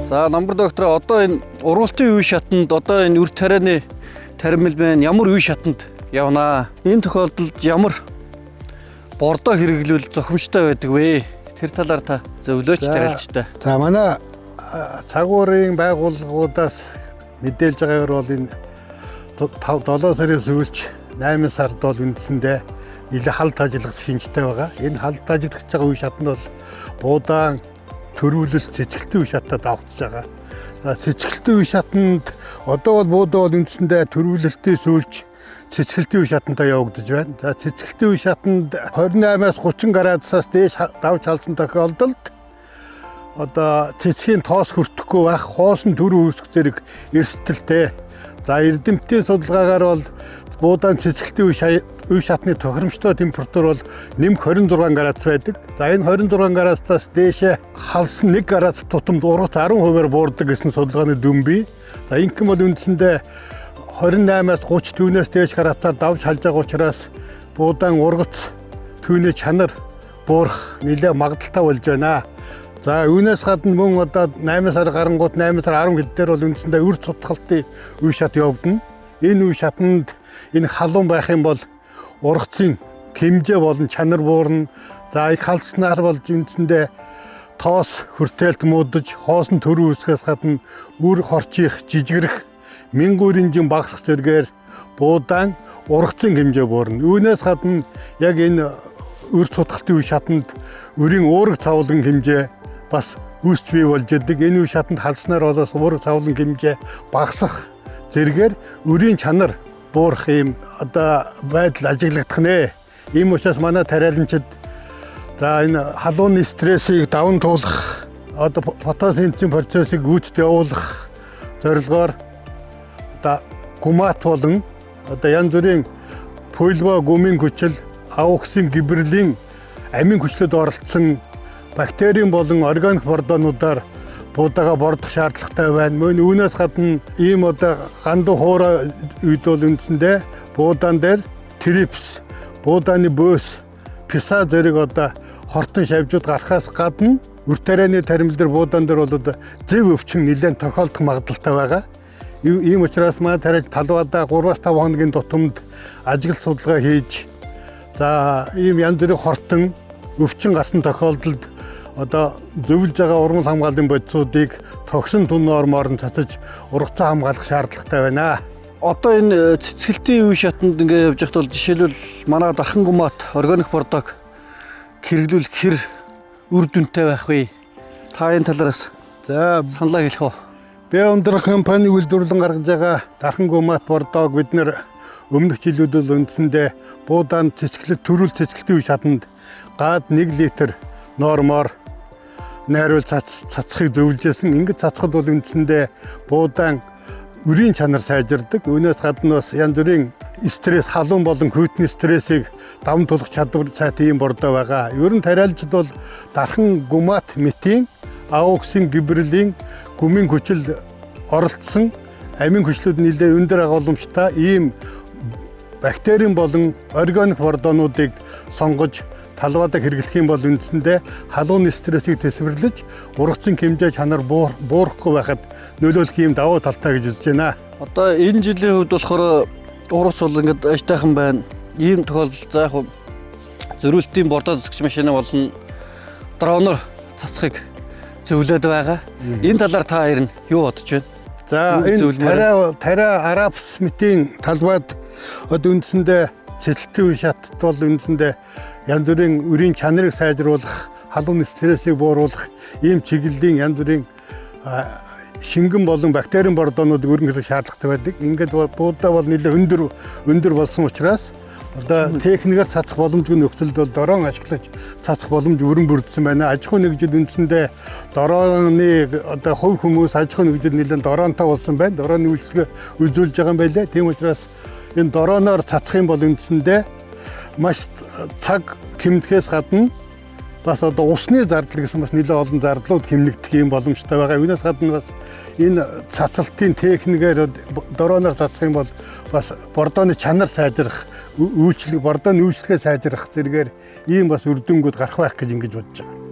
За номер доктор одоо энэ ургалтын үе шатанд одоо энэ үр тарианы таримл байна. Ямар үе шатанд явнаа? Энэ тохиолдолд ямар бордоо хэрэглүүл зохимжтой байдаг вэ? Тэр талаар та зөвлөөч тарилж та. За манай цагуурын байгууллагуудаас мэдээлж байгаагаар бол энэ 5-7 сарын сүүлч 8 сард бол үндсэндээ нэлээд халд ажиллах шинжтэй байгаа. Энэ халд ажиллах байгаа үе шатанд бол буудаан төрүүлэлт цэцгэлтийн үе шатад давхцаж байгаа. За цэцгэлтийн үе шатанд одоо бол буудаа бол үндсэндээ төрүүлэлтийн сүүлч цэцгэлтийн үе шатанд явагдаж байна. За цэцгэлтийн үе шатанд 28-аас 30 градусаас дээш давж халсан тохиолдолд одоо цэцгийн тоос хүртэхгүй байх, хоосон төрөө үүсэх зэрэг эрсдэлтэй. За эрдэмтдийн судалгаагаар бол буудаан цэцгэлтийн үе шатны тохиромжтой температур бол нэмэх 26 градус байдаг. За энэ 26 градусаас дээшээ халсан 1 градус тутамд ургац 10%-аар буурдаг гэсэн судалгааны дүн бий. За ингэм бол үндсэндээ 28-аас 30 түүнээс дээш градусаар давж халж байгаа учраас буудаан ургац түүний чанар буурах нэлээд магадaltaй болж байна. За үүнээс гадна мөн одоо 8 сар гарангуут 8 сар 10 хэд дээр бол үндсэндээ үр цутгалтын үе шат явагдана. Энэ үе шатанд энэ халуун байх юм бол ургацын хэмжээ болон чанар буурна. За их халснаар бол үндсэндээ тоос хүртээлт муудаж хоосон төрөө үүсгээс гадна үр хорчих жижигрэх мянган үрийн багасах зэргээр буудаан ургацын хэмжээ буурна. Үүнээс гадна яг энэ үр цутгалтын үе шатанд үрийн уурэг цавлан хэмжээ бас үүсч бий болж идэг. Энэ үе шатанд халснаар болоос уурэг цавлан хэмжээ багасах зэргээр үрийн чанар буурах юм одоо байдал ажиглагдах нэ. Ийм учраас манай тариаланчид за энэ халууны стрессийг даван туулах одоо фотосинтезийн процессыг үүдэд явуулах зорилгоор одоо гумат болон одоо янз бүрийн пульва гумийн хүчил, ауксын гибрлийн амин хүчлэд оролцсон бактерийн болон органик бордоонуудаар буудаага бордох шаардлагатай байна. Мөн үүнээс гадна ийм одоо ганду хуурай үед бол үндсэндээ буудаан дээр трипс, буудааны бөөс, писа зэрэг одоо хортон шавжууд гарахаас гадна үр тарианы таримл дээр буудаан дээр бол одоо зэв өвчин нэлээд тохиолдох магадaltaй байгаа. Ийм учраас манай тариалж талбайдаа 3-5 хоногийн тутамд ажиглал судалгаа хийж за ийм янз бүрийн хортон өвчин гарсан тохиолдолд одоо зөвлөж байгаа ургамал хамгааллын бодисуудыг тогсон түн нормоор нь цацаж ургацаа хамгаалах шаардлагатай байна. Одоо энэ цэцгэлтийн үе шатанд ингээ явж байхад бол жишээлбэл манай дархан гумат органик бордог хэрэглүүл хэр үр дүнтэй байх вэ? Та энэ талаараас За саналаа хэлэх үү? би өндөр компани үйлдвэрлэн гаргаж байгаа дархан гумат бордог бид нэр өмнөх жилүүд бол үндсэндээ буудаан цэцгэлт төрүүл цэцгэлтийн үе шатанд гад 1 литр нормоор найруул цацхыг зөвлөжсэн. Ингэж цацхад бол үндсэндээ буудаан үрийн чанар сайжирдаг. Үүнээс гадна бас янз бүрийн стресс, халуун болон хүйтний стрессийг даван туулах чадвар сайтай юм бордоо байгаа. Ер нь тариалжид бол дархан гумат метин, ауксын гибрлийн гумийн хүчил оролцсон амин хүчлүүд нэлээд өндөр агуулмжтай ийм бактерийн болон органик бордоонуудыг сонгож талбайдаа хэрэглэх юм бол үндсэндээ халууны стрессийг тасварлаж ургацын хэмжээ чанар буурахгүй байхад нөлөөлөх юм давуу талтай гэж үзэж байна. Одоо энэ жилийн хувьд болохоор ургац бол ингээд ажтайхан байна. Ийм тохиолдолд за яг зөрүүлтийн бордоо засагч машины болон дроноор цацхыг зөвлөд байгаа. Энэ талаар та хоёр нь юу бодож байна? За энэ тариа арапс метийн талбайд одоо үндсэндээ цэцгэлтийн үе шатд бол үндсэндээ янз бүрийн үрийн чанарыг сайжруулах, халууны стрессийг бууруулах ийм чиглэлийн янз бүрийн шингэн болон бактерийн бордоонууд өргөн шаардлагатай байдаг. Ингээд буудаа бол нэлээд өндөр болсон учраас одоо техникээр цацах боломжгүй нөхцөлд бол дрон ашиглаж цацах боломж өрн бүрдсэн байна. Аж ахуй нэгжид үндсэндээ дроны одоо хувь хүмүүс аж ахуй нэгжид нэлээд дронтой болсон байна. Дроны үйлчлэгээ үзүүлж байгаа юм байлаа. Тийм учраас энэ дроноор цацах юм бол үндсэндээ маш цаг хэмнэхээс гадна бас одоо усны зардал гэсэн бас нэлээд олон зардлууд хэмнэгдэх юм боломжтой байгаа. Үүнээс гадна бас энэ цацалтын техникээр дроноор цацах юм бол бас бордооны чанар сайжрах, бордооны үйлчлэгээ сайжрах зэргээр ийм бас үр дүнгууд гарах байх гэж ингэж бодож байгаа.